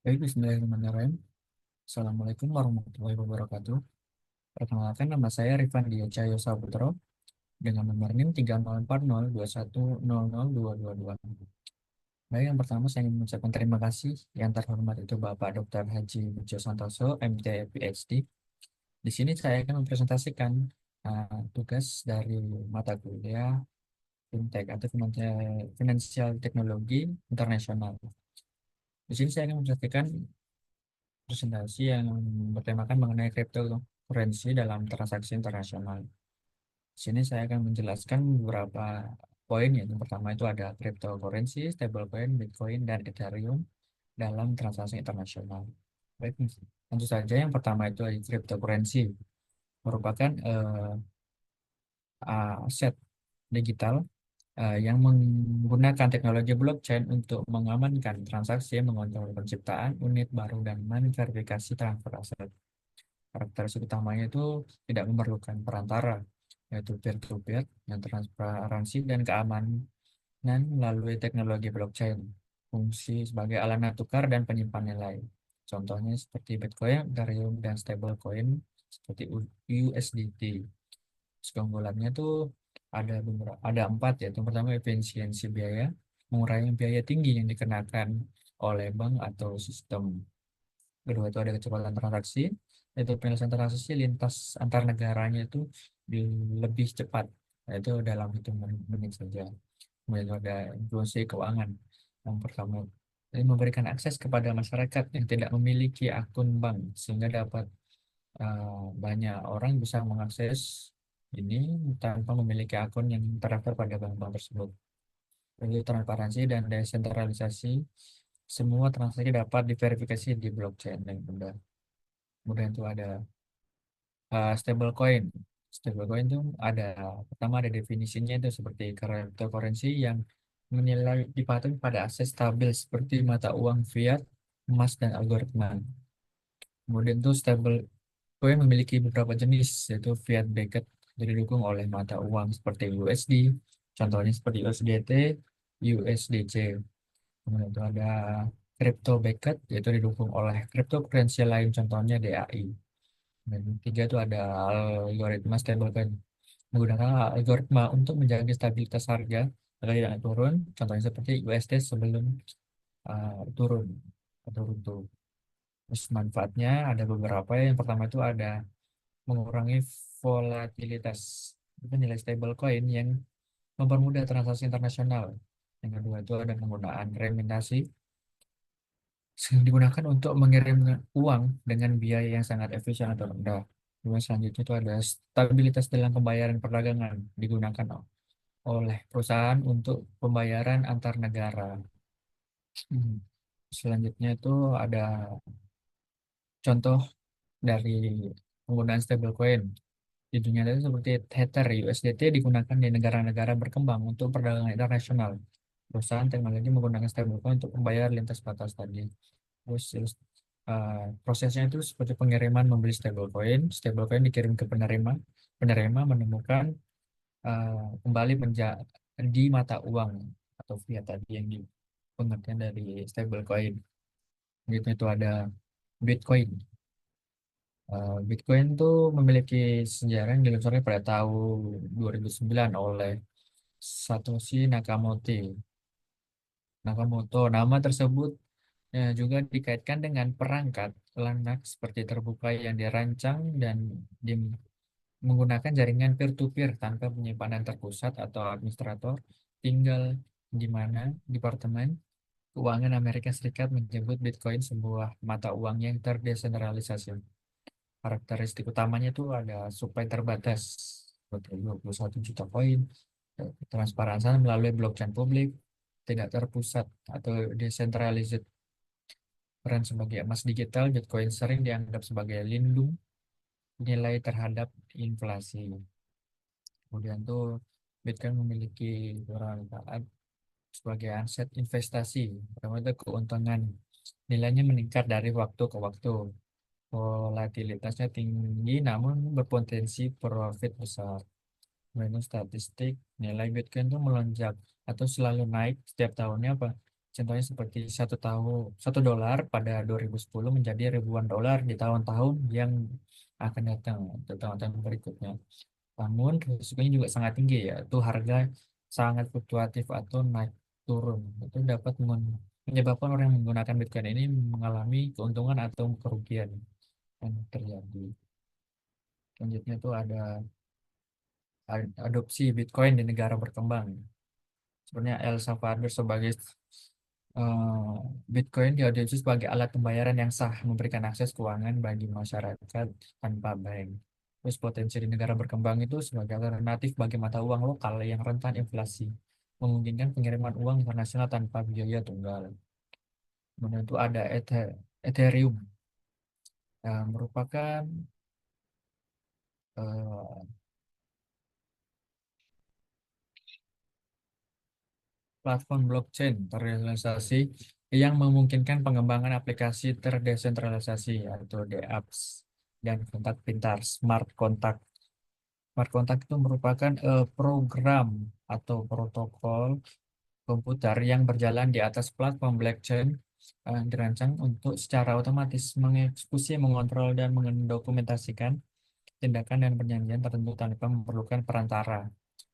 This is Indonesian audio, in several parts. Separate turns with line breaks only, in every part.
Baik, Bismillahirrahmanirrahim. Assalamualaikum warahmatullahi wabarakatuh. Perkenalkan, nama saya Rifan Dia Cahyo Saputro dengan nomor NIM 3040210002222. Baik, yang pertama saya ingin mengucapkan terima kasih yang terhormat itu Bapak Dr. Haji Bujo Santoso, MT, PhD. Di sini saya akan mempresentasikan tugas dari mata kuliah Fintech atau Financial Teknologi Internasional. Di sini saya akan mempresentasikan presentasi yang bertemakan mengenai cryptocurrency dalam transaksi internasional. Di sini saya akan menjelaskan beberapa poin, yaitu yang pertama itu ada cryptocurrency, stablecoin, Bitcoin, dan Ethereum dalam transaksi internasional. Baik, tentu saja yang pertama itu adalah cryptocurrency, merupakan aset digital yang menggunakan teknologi blockchain untuk mengamankan transaksi, mengontrol penciptaan unit baru, dan memverifikasi transfer aset. Karakteristik utamanya itu tidak memerlukan perantara, yaitu peer-to-peer, yang transparansi dan keamanan melalui teknologi blockchain, fungsi sebagai alat tukar dan penyimpan nilai. Contohnya seperti Bitcoin, Ethereum, dan stablecoin seperti USDT. Keunggulannya tuh ada empat, yaitu yang pertama efisiensi biaya, mengurangi biaya tinggi yang dikenakan oleh bank atau sistem. Kedua itu ada kecepatan transaksi, yaitu penyelesaian transaksi lintas antar negaranya itu lebih cepat, yaitu dalam hitungan menit saja. Kemudian itu ada inklusi keuangan. Yang pertama, ini memberikan akses kepada masyarakat yang tidak memiliki akun bank, sehingga dapat banyak orang bisa mengakses ini tanpa memiliki akun yang terdaftar pada bank-bank tersebut. Jadi transparansi dan desentralisasi, semua transaksi dapat diverifikasi di blockchain yang mudah. Kemudian itu ada stablecoin. Stablecoin itu ada, pertama ada definisinya itu seperti cryptocurrency yang menilai dipatuhi pada aset stabil seperti mata uang fiat, emas, dan algoritma. Kemudian itu stablecoin memiliki beberapa jenis, yaitu fiat backed, jadi didukung oleh mata uang seperti USD, contohnya seperti USDT, USDC. Kemudian itu ada crypto backed, yaitu didukung oleh cryptocurrency lain, contohnya DAI. Dan ketiga itu ada algoritma stablecoin, menggunakan algoritma untuk menjaga stabilitas harga agar tidak turun, contohnya seperti USD sebelum turun atau runtuh. Terus manfaatnya ada beberapa. Yang pertama itu ada mengurangi volatilitas. Itu nilai stablecoin yang mempermudah transaksi internasional. Yang kedua itu ada penggunaan remittasi, yang digunakan untuk mengirim uang dengan biaya yang sangat efisien atau rendah. Kemudian selanjutnya itu ada stabilitas dalam pembayaran perdagangan, digunakan oleh perusahaan untuk pembayaran antar negara. Hmm. Selanjutnya itu ada contoh dari penggunaan stablecoin di dunia itu seperti Tether, USDT digunakan di negara-negara berkembang untuk perdagangan internasional. Perusahaan teknologi menggunakan stablecoin untuk membayar lintas batas tadi. Prosesnya itu seperti pengiriman membeli stablecoin, stablecoin dikirim ke penerima, penerima menemukan uh, kembali menjadi mata uang atau fiat tadi yang di pengertian dari stablecoin. Gitu itu ada Bitcoin. Bitcoin itu memiliki sejarah yang diluncurkan pada tahun 2009 oleh Satoshi Nakamoto. Nakamoto. Nama tersebut juga dikaitkan dengan perangkat lunak seperti terbuka yang dirancang dan menggunakan jaringan peer-to-peer tanpa penyimpanan terpusat atau administrator. Tinggal di mana Departemen Keuangan Amerika Serikat menyebut Bitcoin sebuah mata uang yang terdesentralisasi. Karakteristik utamanya itu ada supply terbatas, seperti 21 juta koin, transparansi melalui blockchain publik, tidak terpusat atau decentralized. Peran sebagai emas digital, Bitcoin sering dianggap sebagai lindung nilai terhadap inflasi. Kemudian tuh Bitcoin memiliki beberapa manfaat sebagai aset investasi. Pertama itu keuntungan nilainya meningkat dari waktu ke waktu. Volatilitasnya tinggi namun berpotensi profit besar. Menurut statistik, nilai Bitcoin itu melonjak atau selalu naik setiap tahunnya, apa? Contohnya seperti satu dolar pada 2010 menjadi ribuan dolar di tahun-tahun yang akan datang atau tahun-tahun berikutnya. Namun risikonya juga sangat tinggi ya. Itu harga sangat fluktuatif atau naik turun. Itu dapat menyebabkan orang yang menggunakan Bitcoin ini mengalami keuntungan atau kerugian yang terjadi. Selanjutnya itu ada adopsi Bitcoin di negara berkembang. Sebenarnya El Salvador sebagai eh, Bitcoin diadopsi sebagai alat pembayaran yang sah, memberikan akses keuangan bagi masyarakat tanpa bank. Terus potensi di negara berkembang itu sebagai alternatif bagi mata uang lokal yang rentan inflasi, memungkinkan pengiriman uang internasional tanpa biaya tunggal. Kemudian itu ada Ethereum, yang merupakan eh, platform blockchain terrealisasi yang memungkinkan pengembangan aplikasi terdesentralisasi atau dApps dan kontak pintar smart contract. Smart contract itu merupakan program atau protokol komputer yang berjalan di atas platform blockchain dirancang untuk secara otomatis mengeksekusi, mengontrol, dan mendokumentasikan tindakan dan perjanjian tertentu tanpa memerlukan perantara.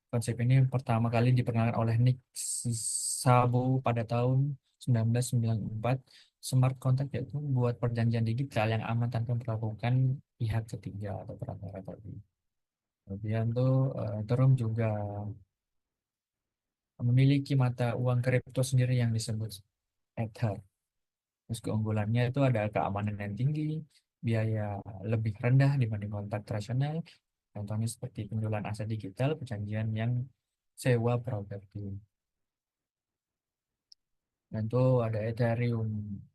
Konsep ini pertama kali diperkenalkan oleh Nick Szabo pada tahun 1994. Smart contract yaitu buat perjanjian digital yang aman tanpa melakukan pihak ketiga atau perantara tadi. Kemudian tuh Ethereum juga memiliki mata uang kripto sendiri yang disebut Ether. Terus keunggulannya itu ada keamanan yang tinggi, biaya lebih rendah dibanding kontak tradisional. Contohnya seperti penjualan aset digital, perjanjian yang sewa properti. Dan itu ada Ethereum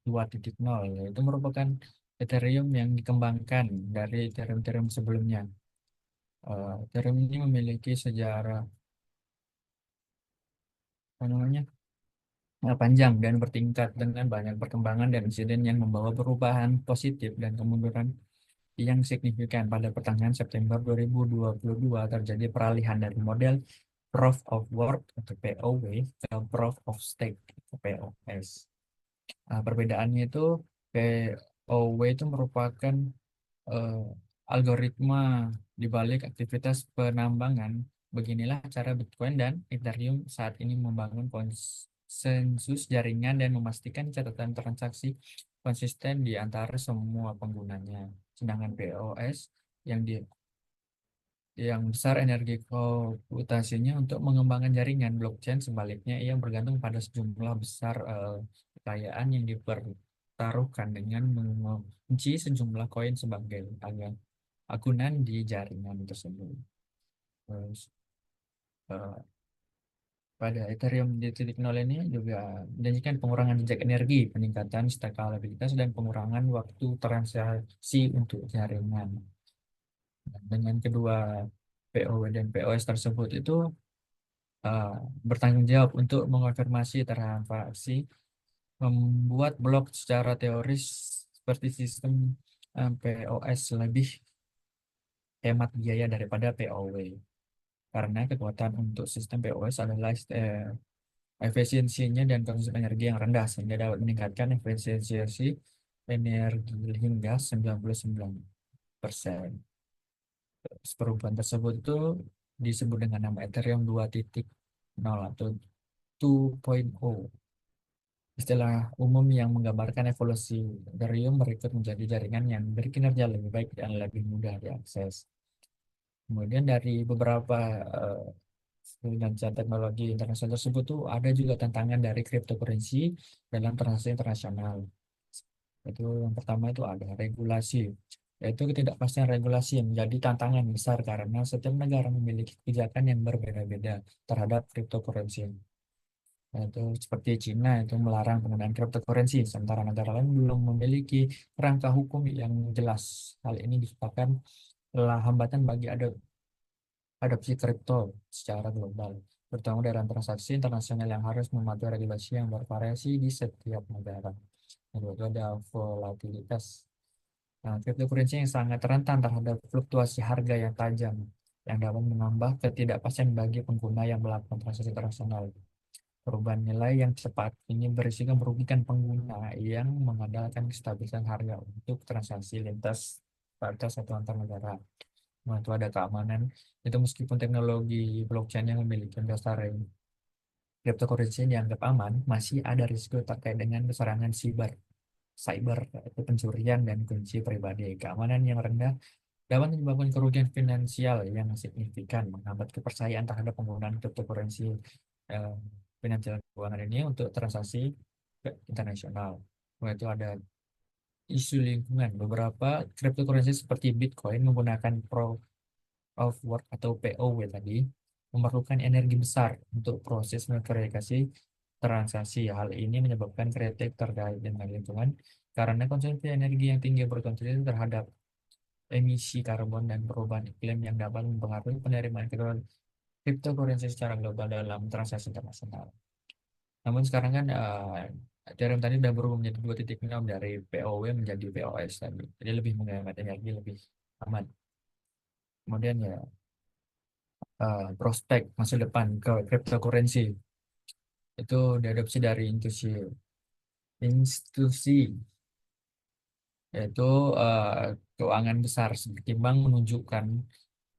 2.0, yaitu merupakan Ethereum yang dikembangkan dari Ethereum sebelumnya. Ethereum ini memiliki sejarah apa namanya, panjang dan bertingkat dengan banyak perkembangan dan insiden yang membawa perubahan positif dan kemunduran yang signifikan. Pada pertengahan September 2022 terjadi peralihan dari model Proof of Work atau POW ke Proof of Stake atau POS. Perbedaannya itu POW itu merupakan eh, algoritma di balik aktivitas penambangan. Beginilah cara Bitcoin dan Ethereum saat ini membangun konsensus jaringan dan memastikan catatan transaksi konsisten di antara semua penggunanya. Sedangkan POS yang yang besar energi komputasinya untuk mengembangkan jaringan blockchain, sebaliknya ia bergantung pada sejumlah besar kekayaan yang dipertaruhkan dengan mengunci sejumlah koin sebagai agunan di jaringan tersebut. Terus eh, pada Ethereum di titik nol ini juga menjanjikan pengurangan jejak energi, peningkatan skalabilitas, dan pengurangan waktu transaksi untuk jaringan. Dengan kedua POW dan POS tersebut itu eh, bertanggung jawab untuk mengonfirmasi transaksi, membuat blok secara teoris seperti sistem POS lebih hemat biaya daripada POW. Karena kekuatan untuk sistem POS adalah efisiensinya dan konsumsi energi yang rendah sehingga dapat meningkatkan efisiensi energi hingga 99%. Perubahan tersebut itu disebut dengan nama Ethereum 2.0 atau 2.0. Istilah umum yang menggambarkan evolusi Ethereum berikut menjadi jaringan yang berkinerja lebih baik dan lebih mudah diakses. Kemudian dari beberapa eh, finansial teknologi internasional tersebut tuh ada juga tantangan dari cryptocurrency dalam transaksi internasional. Itu yang pertama itu ada regulasi, yaitu ketidakpastian regulasi yang menjadi tantangan besar karena setiap negara memiliki kebijakan yang berbeda-beda terhadap cryptocurrency. Yaitu seperti Cina itu melarang penggunaan cryptocurrency, sementara negara lain belum memiliki kerangka hukum yang jelas. Hal ini disebabkan telah hambatan bagi adopsi kripto secara global, terutama dalam transaksi internasional yang harus mematuhi regulasi yang bervariasi di setiap negara. Lalu itu ada volatilitas. Nah, cryptocurrency yang sangat rentan terhadap fluktuasi harga yang tajam, yang dapat menambah ketidakpastian bagi pengguna yang melakukan transaksi internasional. Perubahan nilai yang cepat ini berisiko merugikan pengguna yang mengandalkan kestabilan harga untuk transaksi lintas batas atau antar negara. Nah, itu ada keamanan. Itu meskipun teknologi blockchain yang memiliki dasar cryptocurrency yang dianggap aman, masih ada risiko terkait dengan serangan cyber, yaitu pencurian dan kunci pribadi. Keamanan yang rendah dapat menyebabkan kerugian finansial yang signifikan, menghambat kepercayaan terhadap penggunaan cryptocurrency eh, finansial keuangan ini untuk transaksi internasional. Kemudian itu ada isu lingkungan. Beberapa cryptocurrency seperti Bitcoin menggunakan Proof of Work atau POW tadi memerlukan energi besar untuk proses verifikasi transaksi. Hal ini menyebabkan kritik terkait dengan lingkungan karena konsumsi energi yang tinggi berkontribusi terhadap emisi karbon dan perubahan iklim yang dapat mempengaruhi penerimaan cryptocurrency secara global dalam transaksi internasional. Namun sekarang kan Ethereum tadi sudah berubah menjadi 2.0 dari POW menjadi POS tadi. Jadi lebih menghemat energi, lebih aman. Kemudian ya prospek masa depan ke cryptocurrency itu diadopsi dari institusi yaitu eh, keuangan besar seperti bank menunjukkan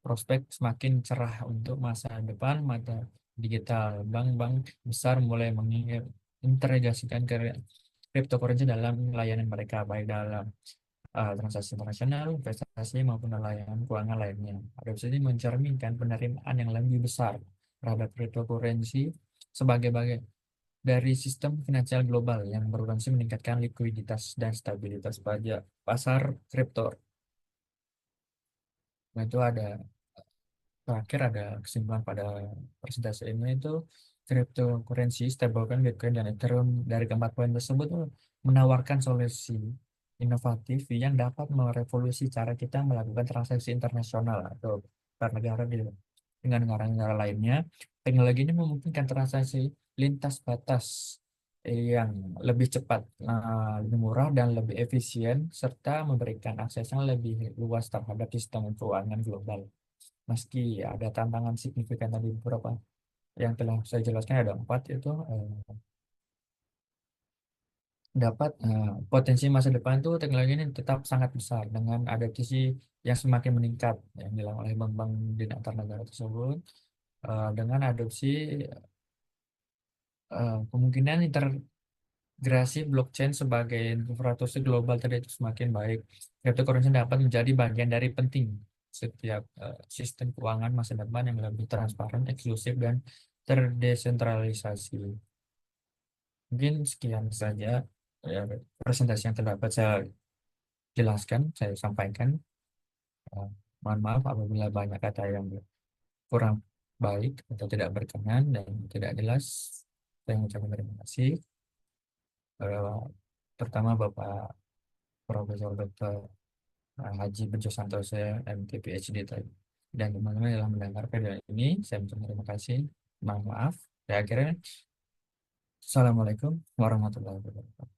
prospek semakin cerah untuk masa depan mata digital. Bank-bank besar mulai mengintegrasikan cryptocurrency dalam layanan mereka, baik dalam transaksi internasional, investasi, maupun layanan keuangan lainnya. Adopsi ini mencerminkan penerimaan yang lebih besar terhadap cryptocurrency sebagai bagian dari sistem finansial global yang berfungsi meningkatkan likuiditas dan stabilitas pasar kripto. Nah, itu ada terakhir ada kesimpulan pada presentasi ini itu cryptocurrency, stablecoin, Bitcoin, dan Ethereum dari keempat poin tersebut tuh menawarkan solusi inovatif yang dapat merevolusi cara kita melakukan transaksi internasional atau antar negara dengan negara-negara lainnya. Teknologi ini memungkinkan transaksi lintas batas yang lebih cepat, lebih murah, dan lebih efisien, serta memberikan akses yang lebih luas terhadap sistem keuangan global. Meski ada tantangan signifikan tadi beberapa yang telah saya jelaskan ada empat itu potensi masa depan itu teknologi ini tetap sangat besar dengan adaptasi yang semakin meningkat yang dilakukan oleh bank-bank di antar negara tersebut dengan adopsi kemungkinan integrasi blockchain sebagai infrastruktur global tadi itu semakin baik. Cryptocurrency dapat menjadi bagian dari penting setiap sistem keuangan masa depan yang lebih transparan, eksklusif, dan terdesentralisasi. Mungkin sekian saja ya, presentasi yang terdapat saya jelaskan, saya sampaikan. Eh, Mohon maaf apabila banyak kata yang kurang baik atau tidak berkenan dan tidak jelas. Saya mengucapkan terima kasih. Eh, Pertama Bapak Profesor Dr. Haji Bejo Santoso, MT PhD tadi. Dan teman-teman yang mendengar video ini, saya mengucapkan terima kasih. Mohon maaf. Dan akhirnya, Assalamualaikum warahmatullahi wabarakatuh.